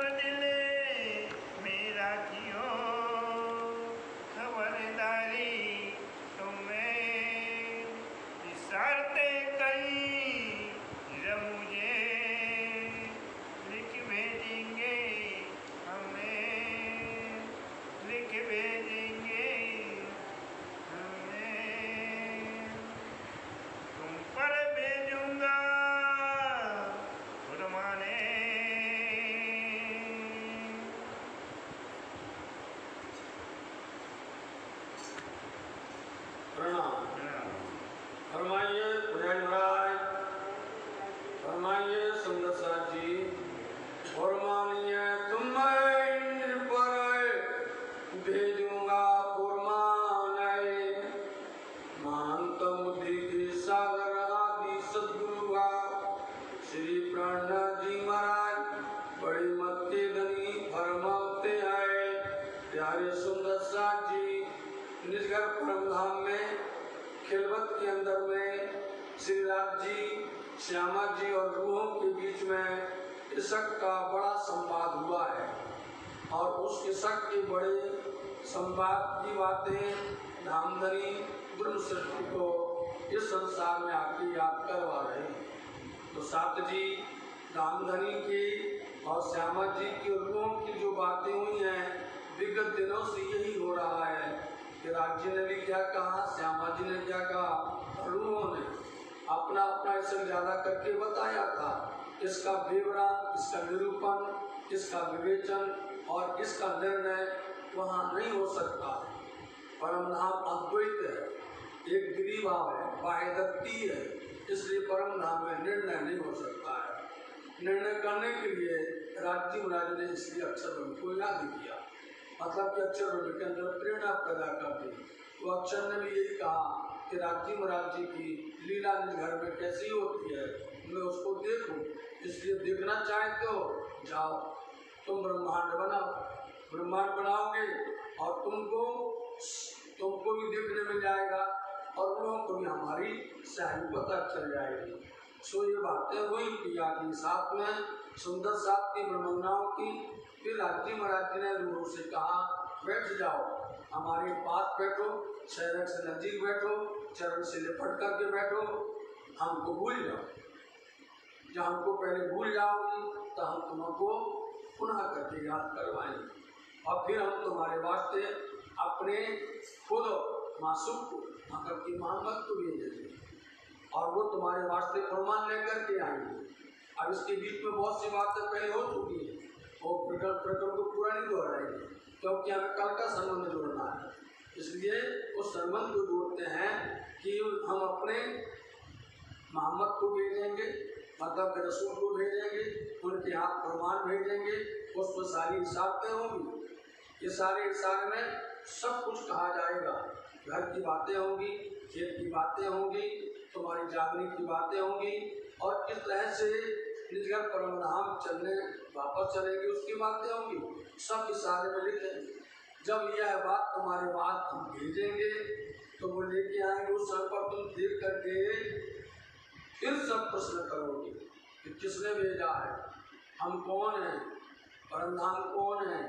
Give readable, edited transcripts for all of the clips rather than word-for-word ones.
पर दिल मेरा क्यों खबरदारी तुम्हें इशारते कहीं मुझे लिख भेजेंगे हमें लिख भेजेंगे हमें तुम पर भेजूंगा फरमाने प्रणाम। फरमाइए पुजारी महाराज, फरमाइए सुंदर साथ जी, फरमानिए तुम्हें पर भेजूंगा फरमाने महंत मुदि के सागर आदि सदगुरुआ श्री प्राणनाथ जी महाराज बड़ी मत के धनी फरमाते हैं। प्यारे सुंदर साथ जी, निजगर परम धाम में खिलवत के अंदर में श्री राम जी, श्यामा जी और रूहों के बीच में इसक का बड़ा संवाद हुआ है और उस इसक के बड़े संवाद की बातें धामधनी ब्रह्म सृष्टि को इस संसार में आके याद करवा रहे हैं। तो सात जी धामधनी की और श्यामा जी की रूहों की जो बातें हुई हैं विगत दिनों से यही हो रहा है कि राज जी ने भी क्या कहा, श्यामा जी ने क्या कहा, रूहों ने अपना अपना इससे ज्यादा करके बताया था। इसका विवरण, इसका निरूपण, इसका विवेचन और इसका निर्णय वहाँ नहीं हो सकता। परम धाम अद्वैत है, एक द्विभाव है, वाहिदत्ती है, इसलिए परम धाम में निर्णय नहीं हो सकता है। निर्णय करने के लिए राजी महाराज ने इसलिए अक्षर ब्रह्म को याद किया, मतलब कि अक्षर ब्रह्म के अंदर प्रेरणा पैदा कर दी। वो अक्षर ने भी यही कहा कि राजी महाराज जी की लीला निज घर में कैसी होती है, मैं उसको देखूं, इसलिए देखना चाहते हो जाओ तुम ब्रह्मांड बनाओ, ब्रह्मांड बनाओगे और तुमको भी देखने मिल जाएगा और लोगों को भी हमारी सही पता चल जाएगी। सो ये बातें हुई कि आदमी साथ में सुंदर साथ की ब्रह्मणाओं की। फिर राजी महाराज जी ने रूह से कहा बैठ जाओ, हमारे पास बैठो, शहर से नजदीक बैठो, चरण से लिपट करके बैठो, हमको भूल जाओ। जब हमको पहले भूल जाओगी तो हम तुमको पुनः करके याद करवाएंगे और फिर हम तुम्हारे वास्ते अपने खुद मासूम मतलब की मोहम्मद को भेजेंगे और वो तुम्हारे वास्ते फरमान लेकर के आएंगे। अब इसके बीच में बहुत सी बातें पहले हो चुकी है और प्रकरण को पूरा नहीं दोहराएंगे क्योंकि हमें कल का संबंध जोड़ना है। इसलिए उस संबंध को जोड़ते हैं कि हम अपने मोहम्मद को भेजेंगे, मतलब रसूल को भेजेंगे, उनके हाथ फरमान भेजेंगे, उसमें सारी इशारतें होंगी। ये सारे इशारे में सब कुछ कहा जाएगा, घर की बातें होंगी, खेत की बातें होंगी, तुम्हारी जागने की बातें होंगी और किस तरह से निजगर परम धाम चलने वापस चलेंगे उसकी बातें होंगी, सब इशारे में लिखेंगे। जब यह बात तुम्हारे बाद हम भेजेंगे तो वो लेके आएंगे, उस समय पर तुम देख करके फिर सब प्रश्न करोगे कि किसने भेजा है, हम कौन हैं, परम धाम कौन है।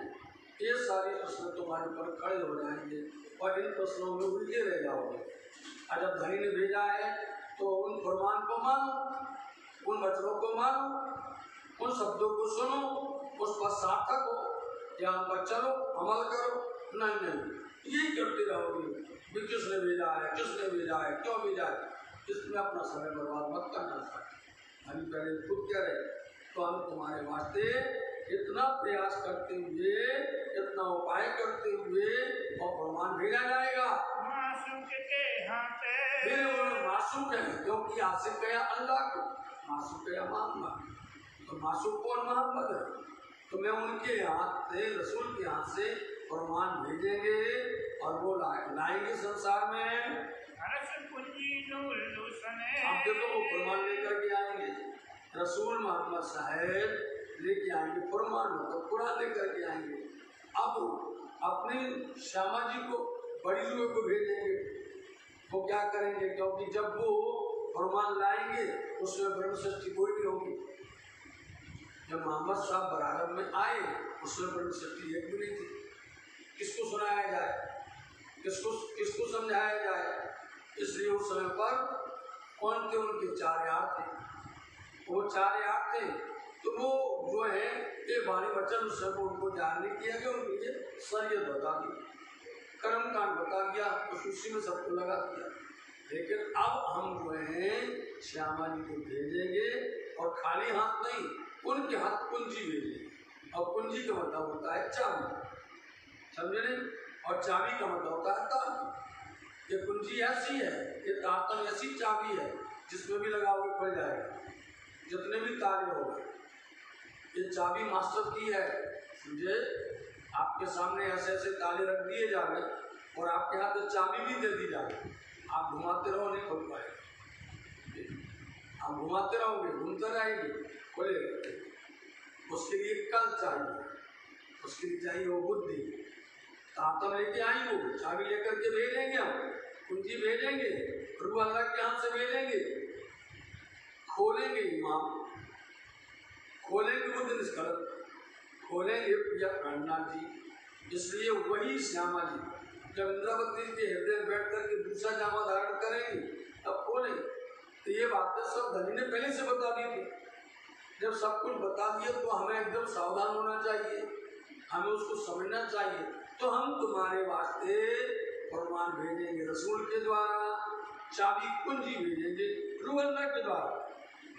ये सारे प्रश्न तुम्हारे पर खड़े हो जाएंगे और इन प्रश्नों में उलझे रह जाओगे। और जब धनी ने भेजा है तो उन फरमान को मानो, उन वचनों को मानो, उन शब्दों को सुनो, उस पर सार्थक हो, ज्ञान पर चलो, अमल करो। नहीं ये करते रहोगे भी किसने भेजा है, किसने भेजा है, क्यों भेजा है, इसमें अपना समय बर्बाद मत करना चाहिए। अभी पहले खुद कह रहे तो हम तुम्हारे वास्ते इतना प्रयास करते हुए, इतना उपाय करते हुए और फरमान भेजा जाएगा। मासूम के हाथ फिर मासूम कहें क्योंकि आसिफ गया अल्लाह को, मासूम गया मोहम्मद, तो मासूम कौन मोहम्मद है, तो मैं उनके हाथ से, रसूल के हाथ से फरमान भेजेंगे और वो लाएंगे संसार में। आप देखो वो फरमान लेकर के आएंगे, रसूल मोहम्मद साहेब लेके आएंगे फरमान, मतलब कुरान लेकर के आएंगे। अब अपने श्यामा जी को, बड़ी रूह को भेजेंगे, वो क्या करेंगे, क्योंकि जब वो फरमान लाएंगे उसमें ब्रह्म सृष्टि कोई नहीं होगी, जब मोहम्मद साहब बरारब में आए उसमें बड़ी शक्ति एक भी नहीं थी। किसको सुनाया जाए, किसको समझाया जाए? इसलिए उस समय पर कौन थे? उनके 4 यार थे। वो 4 यार थे तो वो जो है ये वाणी वचन उस समय उनको जानने किया गया, उनके लिए शरीयत बता दी, कर्मकांड बता दिया, तो उसी में सबको लगा दिया। लेकिन अब हम जो है श्यामा जी को भेजेंगे और खाली हाथ नहीं, उनके हाथ कुंजी भेजेंगे। और कुंजी का मतलब होता है चाबी, समझे नहीं? और चाबी का मतलब होता है ताला। ये कुंजी ऐसी है, ये ताला ऐसी चाबी है जिसमें भी लगाओगे खुल जाएगा, जितने भी ताले हो गए। ये चाबी मास्टर की है, समझे? आपके सामने ऐसे ऐसे ताले रख दिए जाए और आपके हाथ में चाबी भी दे दी जाए, आप घुमाते रहो नहीं खुल पाएगा। आप घुमाते रहोगे, घूमते रहेंगे, खुलेगा। उसके लिए कल चाहिए, उसके लिए चाहिए वो बुद्धि। ताकत लेके आई, वो चाबी लेकर के भेजेंगे, हम कुंजी भेजेंगे, रूह अल्लाह के हाथ से भेजेंगे, खोलेंगे इमाम, खोलेंगे बुद्ध निष्कलंक, खोलेंगे प्रिया प्राणनाथ जी। इसलिए वही श्यामा जी जब इंद्रावती के हृदय में बैठ करके दूसरा जामा धारण करेंगे तब खोलेंगे। तो ये बातें सब धनी ने पहले से बता दी थी। जब सब कुछ बता दिया तो हमें एकदम सावधान होना चाहिए, हमें उसको समझना चाहिए। तो हम तुम्हारे वास्ते फरमान भेजेंगे रसूल के द्वारा, चाबी कुंजी भेजेंगे रूह अल्लाह के द्वारा।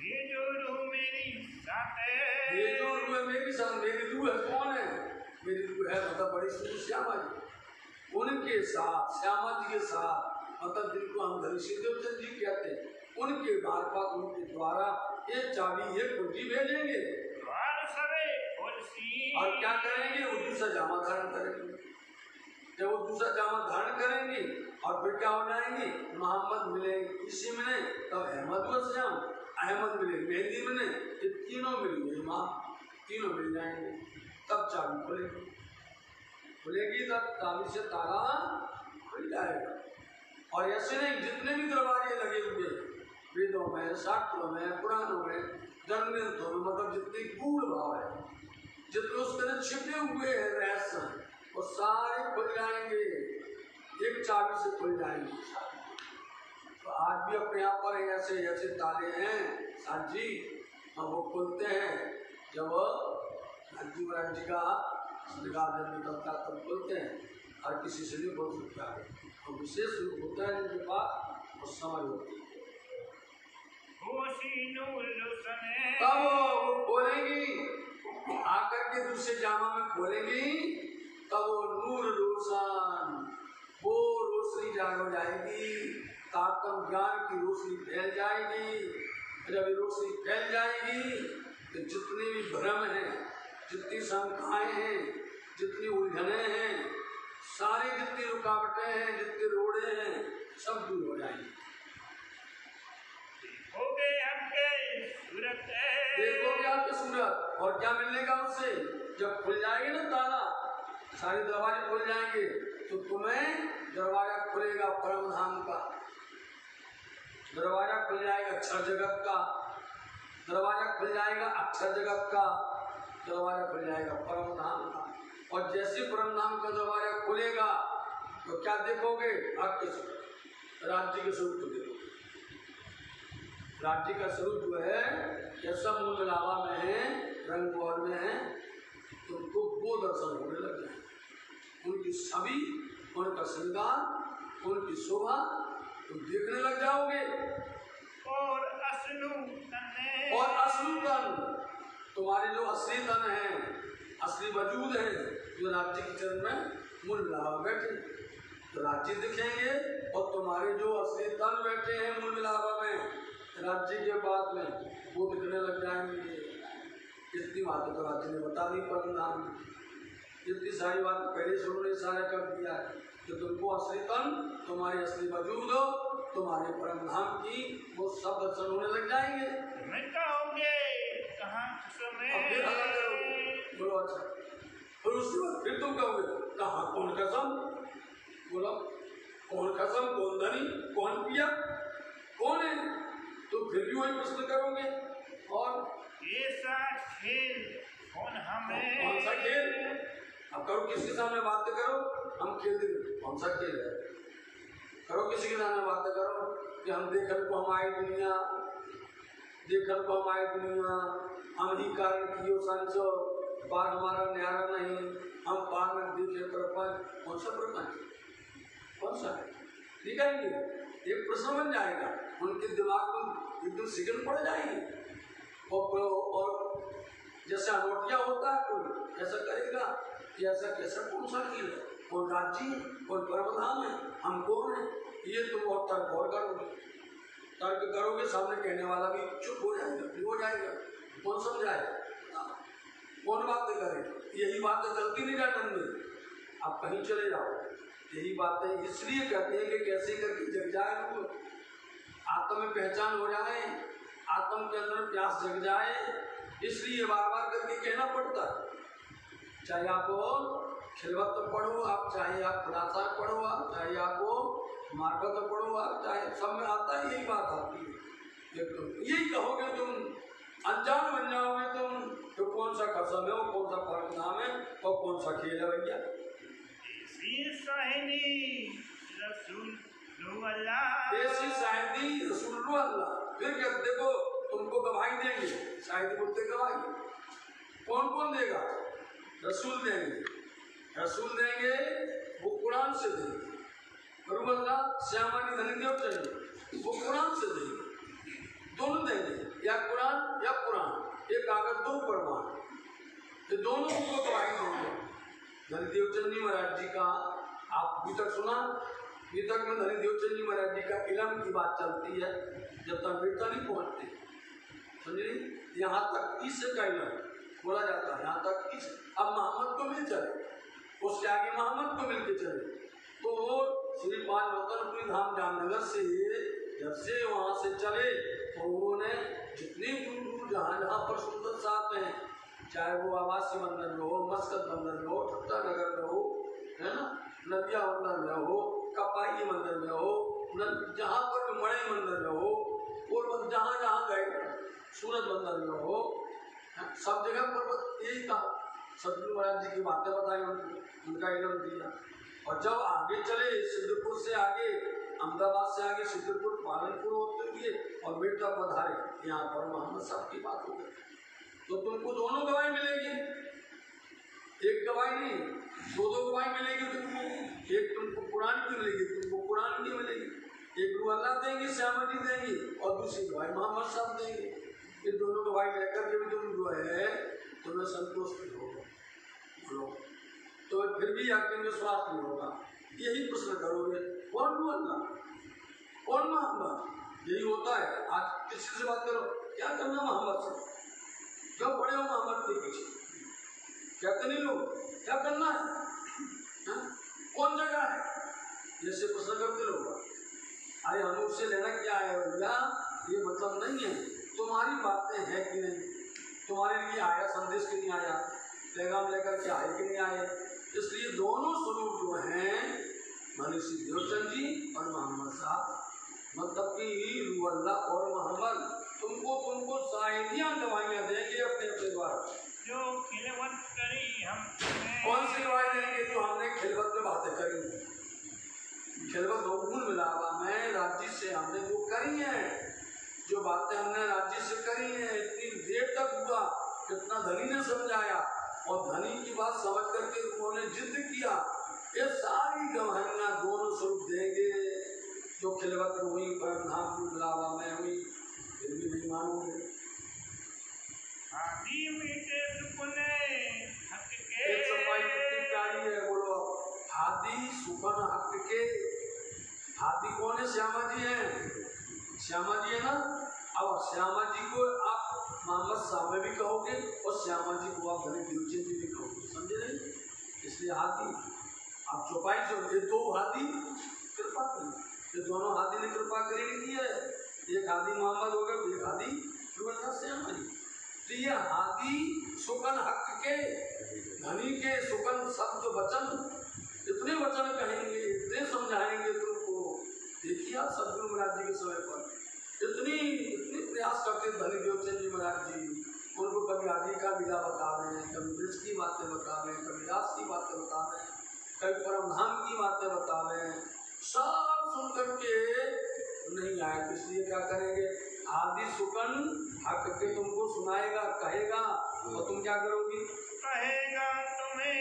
ये जो रूह मेरी साथ है, ये जो रूह है मेरी साथ, मेरी रूह है, कौन है? मेरी रूह है मतलब बड़ी सुंदर श्यामा जी, उनके साथ, श्यामा जी के साथ, मतलब जिनको हम धनशील देवचंद जी कहते हैं, उनके मार्फत, उनके द्वारा ये चाबी, ये कुंजी भेजेंगे। और क्या करेंगे? वो दूसरा जामा धारण करेंगे। जब वो दूसरा जामा धारण करेंगे और फिर क्या हो जाएंगे? मोहम्मद मिले, इसी मिले, तब अहमद व श्याम, अहमद मिले, मेहंदी मिले, ये तीनों मिलेंगे, तीनों मिल जाएंगे, तब चाबी खुलेगी। खुलेगी तब चाबी से ताला खुल जाएगा। और ऐसे नहीं, जितने भी दरवाजे लगे हुए वेदों में, शास्त्रों में, पुराणों में, ग्रंथों में, मतलब जितने गूढ़ भाव है, जितने उसके अंदर छिपे हुए हैं रहस्य, वो सारे खुल जाएंगे, एक चाबी से खुल जाएंगे। तो आज भी अपने यहाँ पर ऐसे ऐसे ताले हैं साथ जी, हम वो खोलते हैं जब राज्य महाराज जी का श्रीगार जब निकलता तब खोलते हैं। हर किसी से नहीं बोल सकता है, तो विशेष रूप होता है जिनके पास वो समझ होती है, तब वो खोलेंगी, आकर के दूसरे जामा में खोलेंगी, तब वो नूर रोशन, वो रोशनी जाग हो जाएगी, तात्म ज्ञान की रोशनी फैल जाएगी। जब ये रोशनी फैल जाएगी तो जितने भी भ्रम हैं, जितनी शंकाएं हैं, जितनी उलझने हैं, सारी जितनी रुकावटें हैं, जितने रोड़े हैं, सब दूर हो जाएंगे। देखोगे आपकी सूरत, और क्या मिलेगा उससे? जब खुल जाएगी ना ताला, सारे दरवाजे खुल जाएंगे, तो तुम्हें दरवाजा खुलेगा परम धाम का, दरवाजा खुल जाएगा अक्षर जगत का, दरवाजा खुल जाएगा अक्षर जगत का, दरवाजा खुल जाएगा परम धाम का। और जैसे परम धाम का दरवाजा खुलेगा तो क्या देखोगे? आपके राज्य के स्वरूप को देखोगे। राज्य का स्वरूप जो है ये सब मूल मिलावा में है, रंग गौर में है, तुमको वो दर्शन होने लग जाए, उनकी छवि, उनका श्रृंगार, उनकी शोभा तुम देखने लग जाओगे। और असली तन, तुम्हारे जो असली तन है, असली वजूद है, जो राज्य के चरण में मूल मिलावा बैठे, तो राज्य दिखेंगे, और तुम्हारे जो असली तन बैठे हैं मूल मिलावा में राज्य के बाद में, वो दिखने लग जाएंगे। इतनी बातें तो राज्य ने बता दी परम धाम में, इतनी सारी बात पहले से उन्होंने सारा कर दिया है कि तुमको असली तन, तुम्हारे असली वजूद हो, तुम्हारे परम धाम की वो सब दर्शन होने लग जाएंगे। बोलो अच्छा, फिर उसके बाद फिर तुम कहोगे कहाँ, कौन कसम? बोलो कौन कसम, कौन धनी, कौन पिया, कौन है? तो फिर भी वही प्रश्न करोगे। और ऐसा खेल अब करो किसके सामने बात करो, हम खेलते कौन सा खेल है, करो किसी के सामने बात करो कि हम देखल को हमारी दुनिया, देखल को हमारी दुनिया, हम ही कारण कियो संचो, पार हमारा न्यारा नहीं, हम पार में देखे प्रपंच, कौन सा प्रपंच, कौन सा है, दिखाएंगे एक प्रश्न बन जाएगा उनके दिमाग में, एकदम सिगन पड़ जाएगी। और जैसे अनोटिया होता है कोई ऐसा करेगा कि ऐसा कैसा कौन सा खेल है, कौन राज्य है, कौन पर्वधाम है, हम कौन है, ये तुम और तर्क और करोगे, तर्क करोगे सामने कहने वाला भी चुप हो जाएगा, हो जाएगा, कौन समझाएगा, कौन बातें करे, यही बातें चलती नहीं जाए मन में, आप कहीं चले जाओ, यही बातें इसलिए कहते हैं कि कैसे करके जग जाए लोग, आत्म में पहचान हो जाए, आत्म के अंदर प्यास जग जाए, इसलिए बार बार करके कहना पड़ता है। चाहे आप खिलवत पढ़ो, आप चाहे आप खुलासा पढ़ो, आप चाहे आपको मार्फत पढ़ो, आप चाहे सब में आता है, यही बात आती है। यही कहोगे तुम, अनजान बन जाओगे तुम, तो कौन सा कसम है, वो कौन सा फर्क नाम है, और कौन सा खेल है भैया। देसी शायदी रसूल अल्लाह, फिर क्या देखो तुमको गवाही देंगे, शायद बोलते गवाही कौन कौन देगा, रसूल देंगे, रसूल देंगे वो कुरान से देंगे, अल्लाह श्यामानी धनदेव चाहिए वो कुरान से देंगे, दोनों देंगे, या कुरान या कुरान, एक कागज दो प्रमाण, ये दोनों को गवाही देंगे। धनदेव चंद जी महाराज जी का आप अभी तक सुना, अभी तक में धनदेव चंद जी महाराज जी का इलम की बात चलती है, जब तक बेटा नहीं पहुंचते, समझे, यहाँ तक इससे का इलम बोला जाता है, यहाँ तक इस, अब मोहम्मद को मिल चले, उसके आगे मोहम्मद को मिल के चले, तो श्री पांच रतनपुरी धाम जामनगर से जब से वहाँ से चले तो उन्होंने जितने दूर दूर जहाँ जहाँ पर सुंदर साथ हैं, चाहे वो आवासी मंदिर में हो, मस्कत मंदिर में हो, ठट्टा नगर में हो, है ना, नदिया मंदिर में हो, कपाई मंदिर में हो, जहाँ पर भी मणि मंदिर में हो, और जहाँ जहाँ गए सूरज मंदिर में हो, सब जगह पर यही कहा, सतगुरु महाराज जी की बातें बताई उनको, उनका इलम दिया। और जब आगे चले सिद्धपुर से आगे, अहमदाबाद से आगे सिद्धपुर पालनपुर होते हुए और बेटा पधारे, यहाँ पर मोहम्मद साहब की बात हो गई, तो तुमको दोनों गवाही मिलेगी, एक गवाही नहीं, दो दो गवाही मिलेगी तुमको, एक तुमको कुरान की मिलेगी, तुमको कुरान की मिलेगी, एक रूह अल्लाह देंगे, श्यामा जी देंगी, और दूसरी गवाही मोहम्मद साहब देंगे। ये दोनों गवाही लेकर के भी तुम जो है तुम्हें संतोष नहीं होगा, तो फिर भी आपके विश्वास नहीं होगा, यही प्रश्न करोगे, कौन रूह अल्लाह, कौन मोहम्मद, यही होता है। आज किसी से बात करो, क्या करना मोहम्मद से, क्यों पड़े हो मोहम्मद के पीछे, कहते नहीं लोग, क्या करना है, कौन जगह है, जैसे प्रश्न करते लोग। अरे हम उससे लेना क्या है भैया, ये मतलब नहीं है, तुम्हारी बातें हैं कि नहीं, तुम्हारे लिए आया संदेश कि नहीं आया, पैगाम लेकर के आए कि नहीं आए, इसलिए दोनों स्वरूप जो हैं मनीषी देवचंद जी और मोहम्मद साहब, मतलब कि रूह अल्लाह और मोहम्मद, तुमको शायदियाँ दवाइयाँ देंगे अपने अपने द्वारा, जो खिलवत करी हम, कौन सी दवाई देंगे, जो हमने खिलवत में बातें करी, खिलवत बहुगुण मिलावा में राज्य से हमने जो करी है, जो बातें हमने राज्य से करी हैं, इतनी देर तक हुआ, कितना धनी ने समझाया, और धनी की बात समझ करके उन्होंने जिद किया, ये सारी गवाहियाँ दोनों स्वरूप देंगे, जो खिलवत हुई परिणाम को मिलावा में हुई, फिर भी नहीं मानोगे। एक सफाई कितनी प्यारी है, बोलो, हादी सुपन हक के, हादी कौन है, श्यामा जी हैं, श्यामा जी है ना, अब श्यामा जी को आप मोहम्मद साहब में भी कहोगे और श्यामा जी को आप धनी देवचंद जी भी कहोगे, समझे नहीं, इसलिए हादी आप चौपाई से, ये दो हादी कृपा करी, ये दोनों हादी ने कृपा करी नहीं की है, एक हादी मोहम्मद हो गए, एक हादी श्यामा जी, तो ये हादी सुकन हक के, धनी के सुकन शब्द वचन, इतने वचन कहेंगे, इतने समझाएंगे तुमको, देखिए आप सतगुरु महाराज जी के समय पर इतनी प्रयास करते धनी देवचंद जी महाराज जी, उनको कभी आदि का विधा बता रहे हैं, कभी वृक्ष की बातें बता रहे हैं, कभी दास की बातें धाम की बातें बतावे, सब सुन करके नहीं आए, इसलिए क्या करेंगे, आदि सुकन हक के तुमको सुनाएगा, कहेगा, और तुम क्या करोगी, कहेगा तुम्हें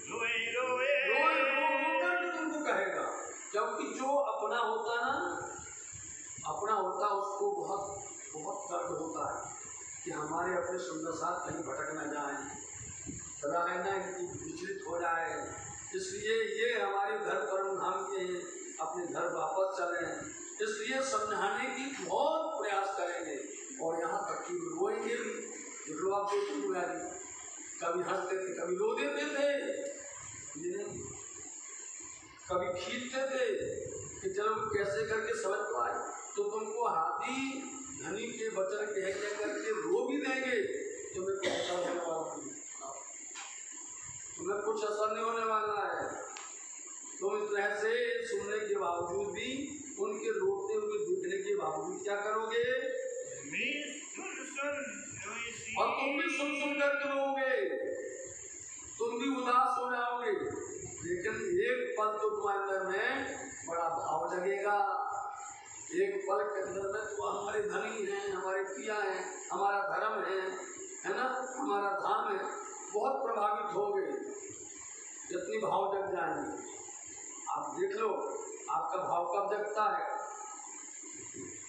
रोए रोए रोए रो करके तुमको कहेगा। क्योंकि जो अपना होता ना, अपना होता उसको बहुत बहुत दर्द होता है कि हमारे अपने सुंदर साथ कहीं भटक न जाए, रहना विचलित हो जाए। इसलिए ये हमारे घर परम धाम के अपने घर वापस चलें, इसलिए समझाने की बहुत प्रयास करेंगे, और यहाँ तक कि रोएंगे भी। जो आप देखते कभी हंसते थे, कभी रो देते थे, कभी खींचते थे कि चलो कैसे करके समझ पाए, तो तुमको हाथी धनी के वचन कह करके रो भी देंगे, तुम्हें कुछ असर होने वाला नहीं, तुम्हें कुछ असर नहीं होने वाला है। तुम इस तरह से सुनने के बावजूद भी, उनके रोते हुए देखने के बावजूद क्या करोगे, और तुम भी सुन करके रोगे, तुम भी उदास हो जाओगे। लेकिन एक पल तो तुम्हारे अंदर में बड़ा भाव लगेगा, एक पल के अंदर में तो हमारे धनी हैं, हमारे पिया हैं, हमारा धर्म है ना, हमारा धाम है, बहुत प्रभावित हो गए, जितनी भाव जग जाएंगे। आप देख लो, आपका भाव कब जगता है,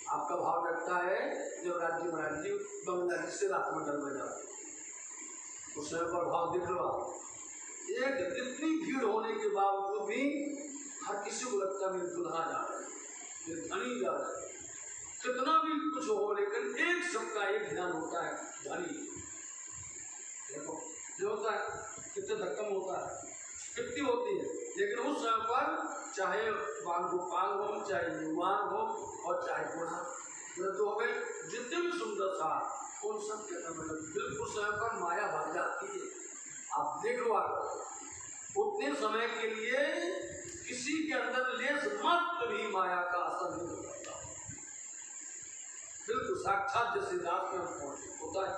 आपका भाव जगता है जब राज्य महाराज बंगला से राजमंडल में जाते, उस समय पर भाव देख लो आप। एक इतनी भीड़ होने के बावजूद भी हर किसी को लगता है मेरे दुल्हा जा रहे हैं, मेरे धनी जा रहे हैं, कितना भी कुछ हो, लेकिन एक सबका एक ध्यान होता है, धनी। देखो जो होता है, कितने धक्कम होता है, कितनी होती है, लेकिन उस समय पर चाहे गोपाल हो, चाहे युवान हो, और चाहे बूढ़ा, तो हो गए जितने भी सुंदर था, उन सब के बिल्कुल समय पर माया भाग जाती है। आप देख लो, आप उतने समय के लिए किसी के अंदर लेस मत भी माया का असर नहीं होता, बिल्कुल साक्षात जैसे रात में होता है।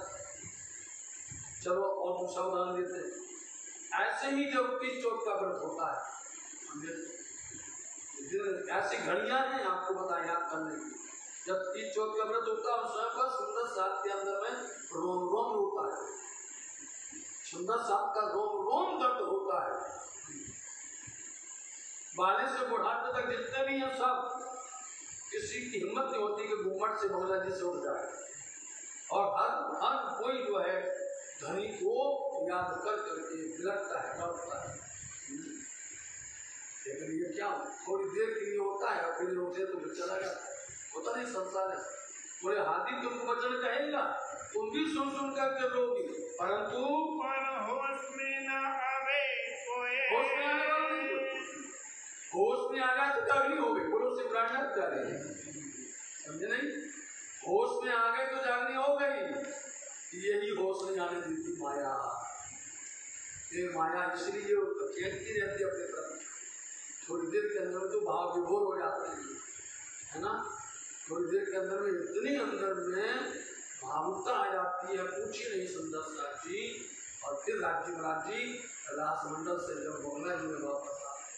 चलो और कुछ सावधान देते हैं। ऐसे ही जब 30 चौथ का व्रत होता है, ऐसी घड़ियां हैं आपको बताएं याद करने की। जब 30 चौथ का व्रत होता है, उस समय पर सुंदर साथ के अंदर में रोम रोम होता है, सुंदर साथ का रोम रोम दर्द होता है। बाले से बुढ़ापे तक जितने भी हैं सब, किसी की हिम्मत नहीं होती कि घूमट से बंगला जी से उठ जाए, और हर कोई जो है धनी को याद कर करके बिलखता है, डरता है। लेकिन ये क्या थोड़ी देर के लिए होता है, और फिर उठे तो फिर चला जाता है, होता नहीं संसार है। बोले हाथी तुमको वचन कहेगा, तुम भी सुन करके रोगी, परंतु होश में न आवे कोई, होश में आने वाला नहीं कोई, होश में आ गया तो जागनी हो गई। बोलो से प्राण जा रहे हैं, समझे नहीं, होश में आ गए तो जागनी हो गई। यही होश नहीं आने देती माया, ये माया इसलिए खेलती रहती है अपने तरफ। थोड़ी देर के अंदर तो भाव विभोर हो जाते हैं, है ना, थोड़ी देर के अंदर में इतनी अंदर में भावुकता आ जाती है, पूछी नहीं सुंदर साथ जी। और फिर राज्य महाराज जी राजमंडल से जब बंगला जी में वापस आते,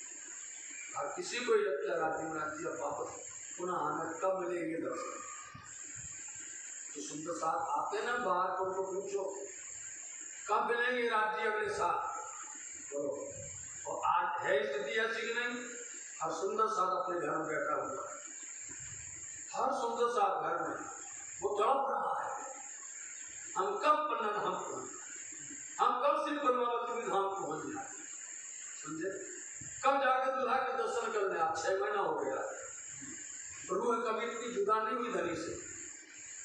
और किसी को ही लगता है राज्य महाराज जी अब वापस पुनः हमें कब मिलेंगे दर्शन। तो सुंदर साथ आते ना बाहर को, उनको पूछो कब मिलेंगे राज्य अगले साल, बोलो। और आज है स्थिति ऐसी कि नहीं, हर सुंदर साथ अपने घर में बैठा हुआ है, हर सुंदर साथ घर में वो तड़प रहा है, हम कब पन्ना धाम पहुंच, हम कब सिर्फ परमावती धाम पहुंच जाए, समझे, कब जाकर दुल्हा के दर्शन करने। आप 6 महीना हो गया, रूह कभी इतनी जुदा नहीं हुई धनी से,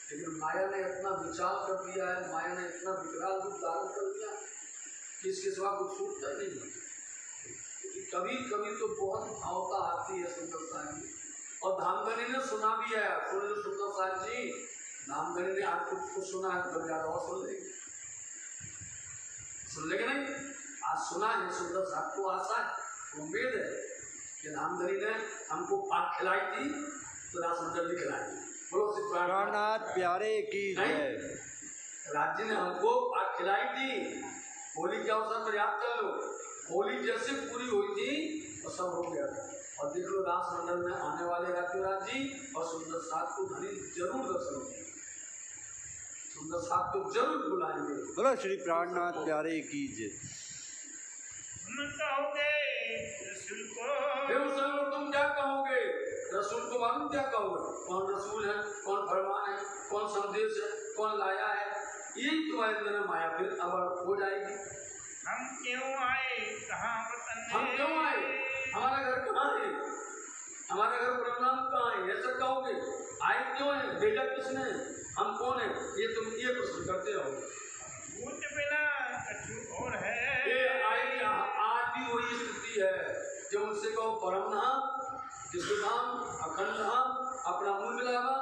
लेकिन माया ने इतना विचार कर दिया है, माया ने इतना विकराल रूप धारण कर दिया कि इसके सिवा कुछ सूझता नहीं है। कभी कभी तो बहुत भावता आती है सुंदर साथ जी, और धामधनी ने सुना भी है, सुंदर साथ जी धामधनी ने आज कुछ सुना है तो ज्यादा और सुन लेंगे, सुन लेंगे नहीं, आज सुना है सुंदर साथ को आशा है, उम्मीद है कि धामधनी ने हमको पाक खिलाई थी तो राजमंडल भी खिलाई। बोलो श्री प्राणनाथ प्यारे की जय। राज्य ने हमको पाक खिलाई थी, होली के अवसर पर याद कर लो, होली जैसे पूरी हुई थी और सब हो गया था। और देख लो रास मंडल में आने वाले राजूराज जी और सुंदर साथ को धनी जरूर दर्शन देंगे, सुंदर साथ को जरूर बुलाएंगे। बोलो श्री प्राणनाथ प्यारे की जय। कहोगे रसूल को, फिर उस समय तुम क्या कहोगे? रसूल को मालूम क्या कहोगे? कौन रसूल है, कौन फरमान है, कौन संदेश है, कौन लाया है, यही तुम्हारे अंदर माया फिर अब हो जाएगी। हम क्यों आए कहाँ वतन में, हम क्यों आए, हमारा घर कहाँ है, हमारा घर ब्रह्मांड कहाँ है, ऐसा कहोगे। आए क्यों है, भेजा किसने, हम कौन है, ये तुम ये प्रश्न करते रहो। भूत बिना कछु और है, ये आई आज भी वही स्थिति है। जब उनसे कहो परम धाम, जिसको धाम अखंड धाम अपना मुंह मिलावा,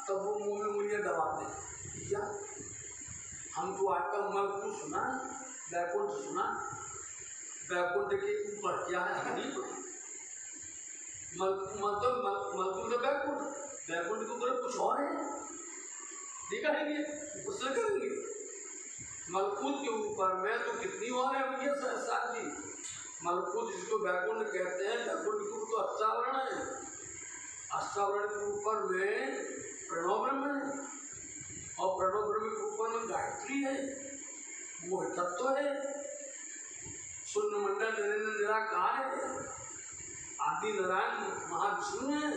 तब वो मुंह में उंगलियां दबाते हैं। क्या हमको आज तक मलकुट सुना, बैकुंठ सुना, बैकुंठ के ऊपर क्या है हमें नहीं पता। मलकुट बैकुंठ, बैकुंठ के ऊपर कुछ और है, देखा है ये उससे करेंगे। मलकुट के ऊपर में तो कितनी और है भैया साथ जी। मलकुट जिसको बैकुंठ कहते हैं, बैकुंठ के ऊपर तो अष्टावरण है, अष्टावरण के ऊपर में प्रणव ब्रह्म है और प्रणव ब्रह्म के ऊपर में गायत्री है, वो तत्व है। शून्य मंडल निरंजन निराकार है, आदि नारायण महाविष्णु है,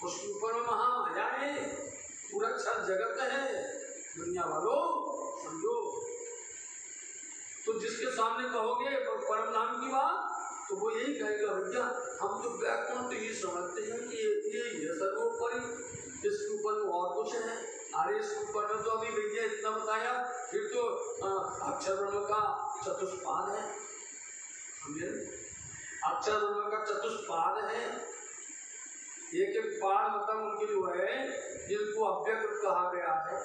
उसके ऊपर में महामाया है, पूरा क्षर जगत है। दुनिया वालों समझो, तो जिसके सामने कहोगे परम नाम की बात, तो वो यही कहेगा भैया हम तो बैकुंठ ही समझते हैं कि ये सर्वोपरि, इसके ऊपर और कुछ है। अरे इसके ऊपर में तो अभी भैया इतना बताया, फिर तो अक्षर ब्रह्म का चतुष्पाद है, समझे, अक्षर ब्रह्म का चतुष्पाद है। एक एक पाद मतलब उनके जो है, जिनको अव्यक्त कहा गया है,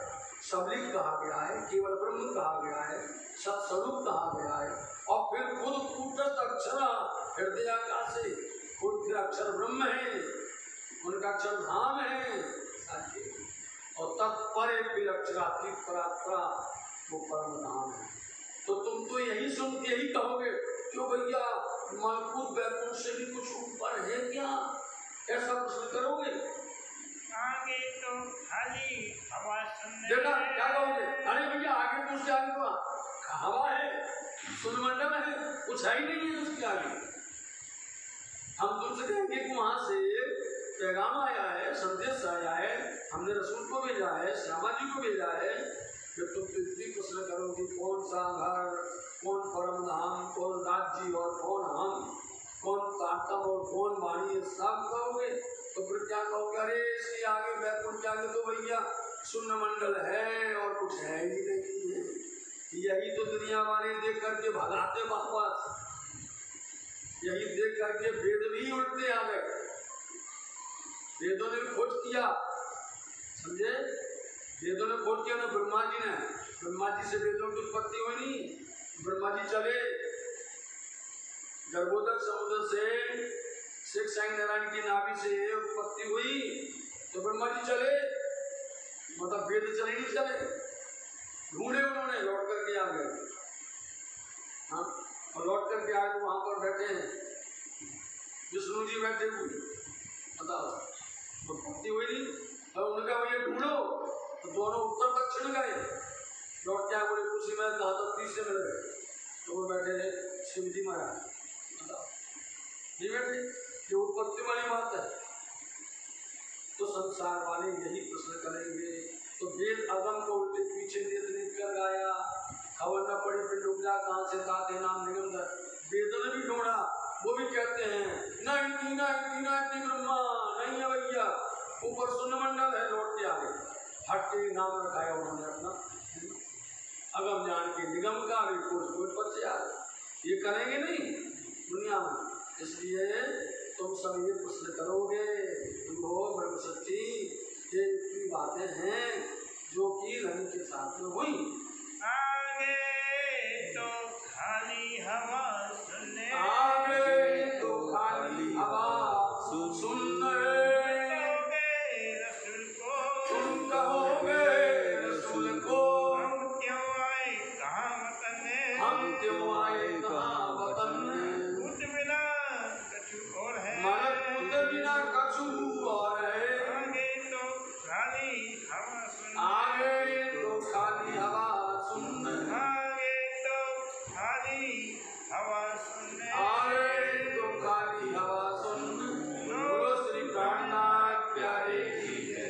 सबलिक कहा गया है, केवल ब्रह्म कहा गया है, सत्स्वरूप कहा गया है, और फिर खुद कूटस्थ अक्षर हृदय आकाश से खुद फिर अक्षर ब्रह्म है, उनका अक्षर धाम है, और तत्परे फिर अक्षरातीत परात्परा वो परम धाम है। तो तुम तो यही सुन के यही कहोगे क्यों भैया मलकुट बैकुंठ से भी कुछ ऊपर है क्या, ऐसा प्रश्न करोगे। आगे तो खाली हवा सुनने, देखा क्या कहोगे, अरे भैया आगे कुछ आगे तो हवा है, सुनमंडल है, कुछ है ही नहीं है उसके आगे। हम तुमसे कहेंगे कि वहां से पैगाम आया है, संदेश आया है, हमने रसूल को भेजा है, श्यामा जी को भेजा है, फिर तुम इतनी प्रश्न करोगे कौन सा घर, कौन परम धाम, कौन राज्य और कौन हम, कौन तातम और कौन वाणी, सब कहोगे। तो फिर क्या कहोगे, अरे इसके आगे बैकुंठ के आगे तो भैया शून्य मंडल है और कुछ है ही नहीं है। यही तो दुनिया वाले देख करके भगाते वापस, यही देख करके वेद भी उल्टे आ गए, वेदों ने भी खोज किया, समझे, वेदों ने खोज किया ना, ब्रह्मा जी ने, ब्रह्मा जी से वेदों की उत्पत्ति हुई नहीं, ब्रह्मा जी चले गर्भोदक समुद्र से, शेख साई नारायण की नाभि से उत्पत्ति हुई, तो ब्रह्मा जी चले, मतलब वेद चले नहीं चले, ढूंढे उन्होंने, लौट करके आ गए। हाँ, और लौट करके आए तो वहां पर बैठे हैं विष्णु जी बैठे हुए, बताओ उत्पत्ति हुई नहीं, और उनका भैया ढूंढो, तो दोनों उत्तर दक्षिण गए, लौट के बोले खुशी में कहा तो 30 से मिल गए, तो वो बैठे शिव जी महाराज, बताओ नहीं बैठे, ये उत्पत्ति वाली बात है। तो संसार वाले यही प्रश्न करेंगे, तो वेद अगम को उल्टे पीछे निर्णय कर गाया, खबर न पड़ी फिर डूब जा कहाँ से ताते नाम निगम, वेदों ने भी ढूंढा, वो भी कहते हैं नहीं ब्रह्मा नहीं है भैया, ऊपर शून्य मंडल है, लौट के आ गए, हट के नाम रखाया उन्होंने अपना, अगम जान के निगम का भी कोई बच्चे आ ये करेंगे नहीं दुनिया में। इसलिए तुम सब ये प्रश्न करोगे, तुम ब्रह्म सच्ची, ये इतनी बातें हैं जो कि रंग के साथ में हुई। आगे तो खाली हवा सुनने, आगे तो खाली हवा सुनने, रसूल को तुम कहोगे रसूल को, हम क्यों आए कहाँ वतन में, हम क्यों आए कहाँ वतन हवा सुन आ